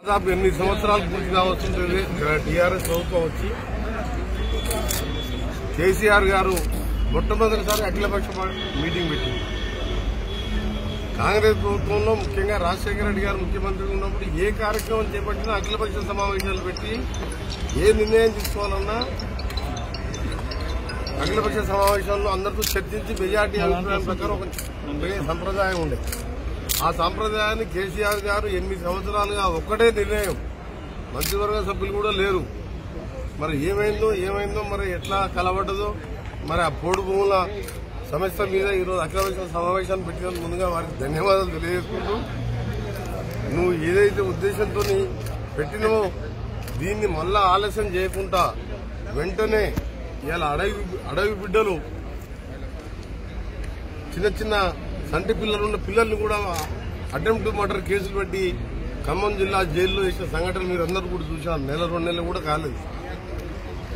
దాదాపు 8 సంవత్సరాలు పూర్తి కావస్తుంటుంది టీఆర్ఎస్ ప్రభుత్వం వచ్చి. కేసీఆర్ గారు మొట్టమొదటిసారి అఖిలపక్ష మీటింగ్ పెట్టింది. కాంగ్రెస్ ప్రభుత్వంలో ముఖ్యంగా రాజశేఖర రెడ్డి గారు ముఖ్యమంత్రిగా ఉన్నప్పుడు ఏ కార్యక్రమం చేపట్టినా అఖిలపక్ష సమావేశాలు పెట్టి ఏ నిర్ణయం తీసుకోవాలన్నా అఖిలపక్ష సమావేశాల్లో అందరితో చర్చించి మెజార్టీ అభిప్రాయం ప్రకారం ఒక సంప్రదాయం ఉండేది. ఆ సంప్రదాయాన్ని కేసీఆర్ గారు 8 సంవత్సరాలుగా ఒక్కటే నిర్ణయం, మంత్రివర్గ సభ్యులు కూడా లేరు. మరి ఏమైందో మరి ఎట్లా కలబడ్డదో మరి ఆ పోడు భూముల సమస్య మీద ఈరోజు అఖిలపక్ష సమావేశాన్ని పెట్టినందుకు ముందుగా వారికి ధన్యవాదాలు తెలియజేసుకుంటూ, నువ్వు ఏదైతే ఉద్దేశంతో పెట్టినవో దీన్ని మళ్ళా ఆలస్యం చేయకుండా వెంటనే ఇవాళ అడవి బిడ్డలు చిన్న సంటి పిల్లలున్న పిల్లల్ని కూడా అటెంప్ట్ మర్డర్ కేసులు పెట్టి ఖమ్మం జిల్లా జైల్లో వేసిన సంఘటన మీరు అందరూ కూడా చూశారు. 1-2 నెలలు కూడా కాలేదు.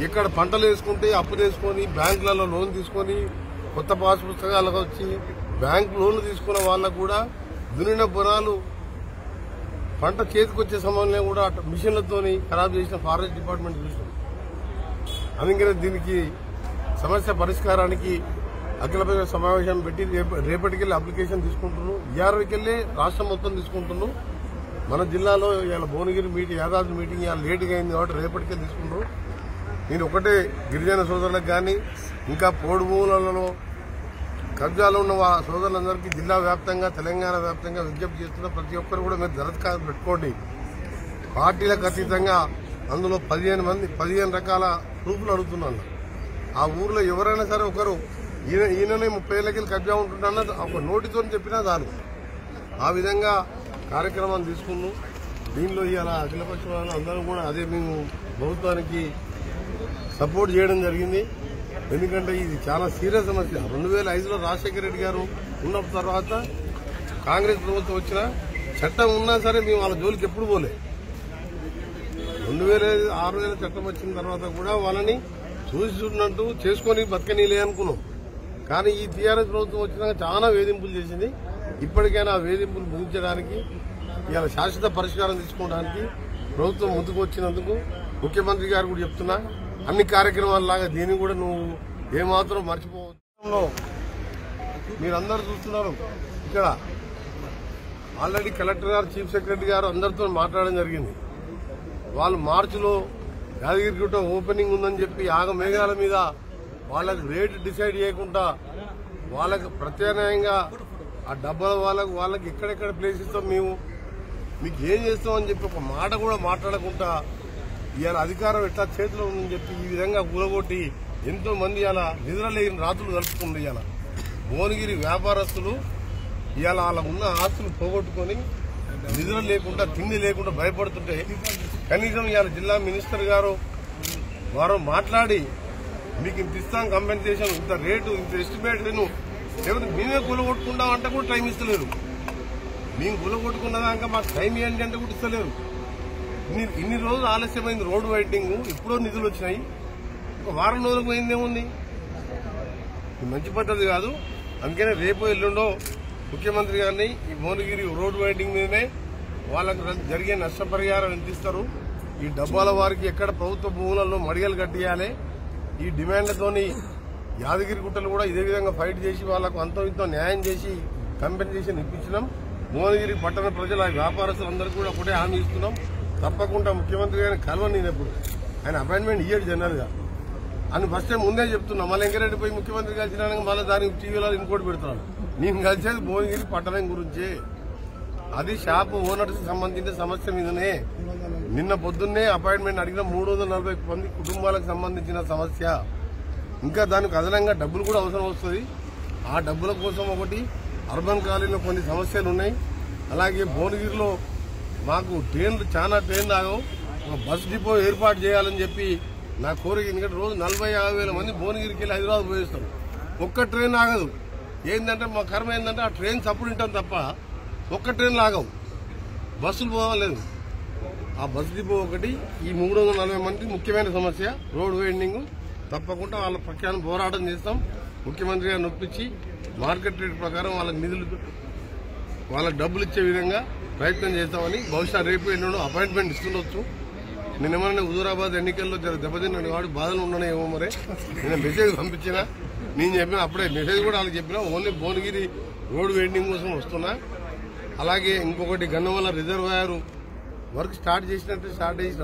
ఇక్కడ పంటలు వేసుకుంటే అప్పు తీసుకొని బ్యాంకులలో లోన్ తీసుకొని కొత్త పాస్ పుస్తకాలకు వచ్చి బ్యాంకు లోన్లు తీసుకున్న వాళ్ళకు కూడా దున్నిన బొనాలు పంట చేతికొచ్చే సమయంలో కూడా మిషన్లతో ఖరాబ్ చేసిన ఫారెస్ట్ డిపార్ట్మెంట్ చూసాం. అందుకనే దీనికి సమస్య పరిష్కారానికి అఖిలపక్ష సమావేశం పెట్టి రేపటికెళ్ళి అప్లికేషన్ తీసుకుంటున్నాం. 6కెళ్ళి రాష్ట్రం మొత్తం తీసుకుంటున్నాం. మన జిల్లాలో ఇవాళ భువనగిరి మీటింగ్, యాదాద్రి మీటింగ్ ఇవాళ లేటుగా అయింది కాబట్టి రేపటికెళ్ళి తీసుకుంటారు. నేను ఒకటే గిరిజన సోదరులకు కానీ ఇంకా పోడు భూములలో కబ్జాలో ఉన్న సోదరులందరికీ జిల్లా వ్యాప్తంగా తెలంగాణ వ్యాప్తంగా విజ్ఞప్తి చేస్తున్న ప్రతి ఒక్కరు కూడా మీరు దరఖాస్తు పెట్టుకోండి. పార్టీలకు అతీతంగా అందులో 15 రకాల ప్రూఫ్లు అడుగుతున్నాను. ఆ ఊర్లో ఎవరైనా సరే ఒకరు ఈయననే 30 ఏళ్ళకి కబ్జా ఉంటున్నా ఒక నోటితో చెప్పినా చాలు. ఆ విధంగా కార్యక్రమాన్ని తీసుకున్నాం. దీనిలో ఇవాళ అఖిలపక్ష అందరూ కూడా అదే మేము ప్రభుత్వానికి సపోర్ట్ చేయడం జరిగింది. ఎందుకంటే ఇది చాలా సీరియస్ సమస్య. 2005లో రాజశేఖర రెడ్డి గారు ఉన్న తర్వాత కాంగ్రెస్ ప్రభుత్వం వచ్చిన చట్టం ఉన్నా సరే మేము వాళ్ళ జోలికి ఎప్పుడు పోలే. 2006 చట్టం వచ్చిన తర్వాత కూడా వాళ్ళని చూసినట్టు చేసుకొని బతకనీలే అనుకున్నాం. కానీ ఈ టీఆర్ఎస్ ప్రభుత్వం వచ్చినాక చాలా వేధింపులు చేసింది. ఇప్పటికైనా ఆ వేధింపులు ముగించడానికి ఇవాళ శాశ్వత పరిష్కారం తీసుకోవడానికి ప్రభుత్వం ముందుకు వచ్చినందుకు ముఖ్యమంత్రి గారు కూడా చెప్తున్నా, అన్ని కార్యక్రమాలలాగా దీన్ని కూడా నువ్వు ఏమాత్రం మర్చిపోవద్దు. మీరందరూ చూస్తున్నారు ఇక్కడ ఆల్రెడీ కలెక్టర్ గారు, చీఫ్ సెక్రటరీ గారు అందరితో మాట్లాడడం జరిగింది. వాళ్ళు మార్చిలో యాదగిరిగుట్ట ఓపెనింగ్ ఉందని చెప్పి ఆగమేఘాల మీద వాళ్ళకి రేటు డిసైడ్ చేయకుండా వాళ్ళకి ప్రత్యామ్నాయంగా ఆ డబ్బాల వాళ్ళకి ఎక్కడెక్కడ ప్లేస్ ఇస్తాం మేము మీకు ఏం చేస్తామని చెప్పి ఒక మాట కూడా మాట్లాడకుండా ఇవాళ అధికారం ఎట్లా చేతిలో ఉందని చెప్పి ఈ విధంగా కూలగొట్టి ఎంతో మంది ఇలా నిద్రలేని రాత్రులు గడుపుతుంది. ఇవాళ భువనగిరి వ్యాపారస్తులు ఇవాళ వాళ్ళ ఉన్న ఆస్తులు పోగొట్టుకుని నిద్ర లేకుండా తిండి లేకుండా భయపడుతుంటే కనీసం ఇవాళ జిల్లా మినిస్టర్ గారు వారు మాట్లాడి మీకు ఇంత ఇస్తాం కంపెన్సేషన్, ఇంత రేటు, ఇంత ఎస్టిమేట్, నేను లేకపోతే మేమే కూలగొట్టుకుంటాం అంటే కూడా టైం ఇస్తలేరు. మేము కూలగొట్టుకున్నదాకా మాకు టైం ఏంటి అంటే కూడా ఇస్తలేరు. ఇన్ని రోజులు ఆలస్యమైంది రోడ్డు వైడింగ్, ఇప్పుడో నిధులు వచ్చినాయి. ఒక వారం రోజులకు పోయిందేముంది? మంచి పద్ధతి కాదు. అందుకనే రేపు ఎల్లుండో ముఖ్యమంత్రి గారిని ఈ భువనగిరి రోడ్డు వైడింగ్ మీదనే వాళ్ళకు జరిగే నష్టపరిహారం ఎంత ఇస్తారు, ఈ డబ్బాల వారికి ఎక్కడ ప్రభుత్వ భూములలో మడిగలు కట్టియాలి, ఈ డిమాండ్లతోని యాదగిరిగుట్టలు కూడా ఇదే విధంగా ఫైట్ చేసి వాళ్ళకు అంతో ఇంతో న్యాయం చేసి కంపెన్సేషన్ ఇప్పించినాం. భువనగిరి పట్టణ ప్రజల వ్యాపారస్తులందరికీ కూడా ఒకటే హామీ ఇస్తున్నాం, తప్పకుండా ముఖ్యమంత్రి గారిని కలవని నేను ఎప్పుడు ఆయన అపాయింట్మెంట్ ఇయ్యాడు జనరల్ గా అని ఫస్ట్ టైం ముందే చెప్తున్నాం. మళ్ళీ వెంకరెడ్డి పోయి ముఖ్యమంత్రి కలిసిన మళ్ళీ దానికి టీవీలో ఇంకోటి పెడుతున్నాడు. నేను కలిసేది భువనగిరి పట్టణం గురించే, అది షాపు ఓనర్స్ సంబంధించిన సమస్య మీదనే. నిన్న పొద్దున్నే అపాయింట్మెంట్ అడిగిన 340 మంది కుటుంబాలకు సంబంధించిన సమస్య. ఇంకా దానికి అదనంగా డబ్బులు కూడా అవసరం వస్తుంది. ఆ డబ్బుల కోసం ఒకటి అర్బన్ కాలనీలో కొన్ని సమస్యలు ఉన్నాయి. అలాగే భువనగిరిలో మాకు చాలా ట్రైన్లు ఆగవు, ఒక బస్ డిపో ఏర్పాటు చేయాలని చెప్పి నా కోరిక. ఎందుకంటే రోజు 40-50 వేల మంది భువనగిరికి వెళ్ళి హైదరాబాద్ పోయిస్తారు, ఒక్క ట్రైన్ ఆగదు. ఏంటంటే మా కర్మ ఏంటంటే ఆ ట్రైన్ సప్పుడు ఉంటాం తప్ప ఒక్క ట్రైన్లు ఆగవు, బస్సులు పోవలేదు. ఆ బస్ డిపో ఒకటి, ఈ 340 మంది ముఖ్యమైన సమస్య రోడ్ వైండింగ్. తప్పకుండా వాళ్ళ పక్షాన పోరాటం చేస్తాం. ముఖ్యమంత్రి గారిని ఒప్పించి మార్కెట్ రేట్ ప్రకారం వాళ్ళకి నిధులు, వాళ్ళకి డబ్బులు ఇచ్చే విధంగా ప్రయత్నం చేస్తామని బహుశా రేపు ఎన్నో అపాయింట్మెంట్ ఇస్తుండొచ్చు. నేనేమన్నా హుజూరాబాద్ ఎన్నికల్లో దెబ్బతిన్నాను వాడు బాధలు ఉన్నానేమో మరి. నేను మెసేజ్ పంపించినా, నేను చెప్పిన అప్పుడే మెసేజ్ కూడా వాళ్ళకి చెప్పినా ఓన్లీ భువనగిరి రోడ్ వెయిటింగ్ కోసం వస్తున్నా. అలాగే ఇంకొకటి గన్నవల్ల రిజర్వాయర్ వర్క్ స్టార్ట్ చేసి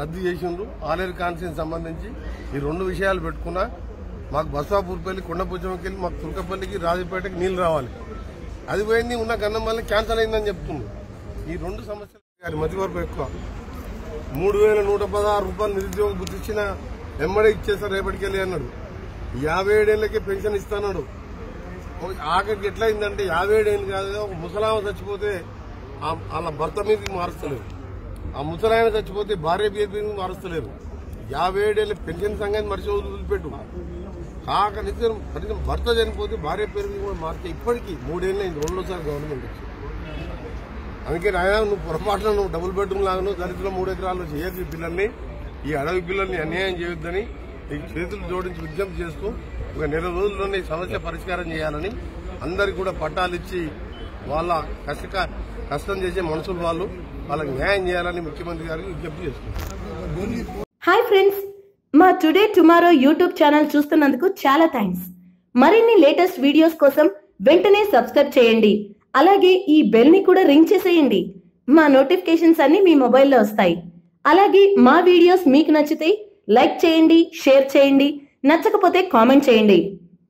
రద్దు చేసిండ్రు. ఆలేరు కాన్స్టిట్యూన్సీ సంబంధించి ఈ 2 విషయాలు పెట్టుకున్నా. మాకు బస్వాపూర్పల్లి కొండపుచ్చంకి వెళ్ళి మాకు తుర్కపల్లికి రాజపేటకి నీళ్లు రావాలి. అది పోయింది, ఉన్న గన్నమల్లి క్యాన్సల్ అయిందని చెప్తుంది. ఈ 2 సమస్యలు మధ్య వరకు ఎక్కువ. 3,116 రూపాయలు నిరుద్యోగ బుద్ధి ఇచ్చిన ఎమ్మడే ఇచ్చేస్తారు రేపటికెళ్ళి అన్నాడు. 57 ఏళ్లకే పెన్షన్ ఇస్తాడు. ఆఖరికి ఎట్లయిందంటే 57 ఏళ్ళు కాదు, ఒక ముసలామ చచ్చిపోతే వాళ్ళ భర్త మీదకి మారుస్తలేరు, ఆ ముసలాయన చచ్చిపోతే భార్య పేరు మారుస్తలేరు. 57 ఏళ్ళ పెన్షన్ సంఘాన్ని మరిచి వదిలిపెట్టు. కనీసం భర్త చనిపోతే భార్య పేరు మీద కూడా మారితే ఇప్పటికీ 3 ఏళ్ళు అయింది, 2సారి గవర్నమెంట్ వచ్చింది. అందుకే నాయన నువ్వు పొరపాటున నువ్వు డబుల్ బెడ్రూమ్ లాగాను దళితుల 3 ఎకరాల్లో చేయొచ్చు. పిల్లల్ని, ఈ అడవి పిల్లల్ని అన్యాయం చేయొద్దని నీకు చేతులు జోడించి విజ్ఞప్తి చేస్తూ ఒక నెల రోజుల్లోనే ఈ సమస్య పరిష్కారం చేయాలని, అందరికి కూడా పట్టాలు ఇచ్చి వాళ్ళ కష్టం చేసే మనుషులు వాళ్ళకి న్యాయం చేయాలని ముఖ్యమంత్రి గారికి విజ్ఞప్తి చేస్తున్నారు. హాయ్ ఫ్రెండ్స్, మా టుడే టుమారో యూట్యూబ్ ఛానల్ చూస్తున్నందుకు చాలా థ్యాంక్స్. మరిన్ని లేటెస్ట్ వీడియోస్ కోసం వెంటనే సబ్స్క్రైబ్ చేయండి. అలాగే ఈ బెల్ ని కూడా రింగ్ చేసేయండి. మా నోటిఫికేషన్స్ అన్ని మీ మొబైల్లో వస్తాయి. అలాగే మా వీడియోస్ మీకు నచ్చితే లైక్ చేయండి, షేర్ చేయండి, నచ్చకపోతే కామెంట్ చేయండి.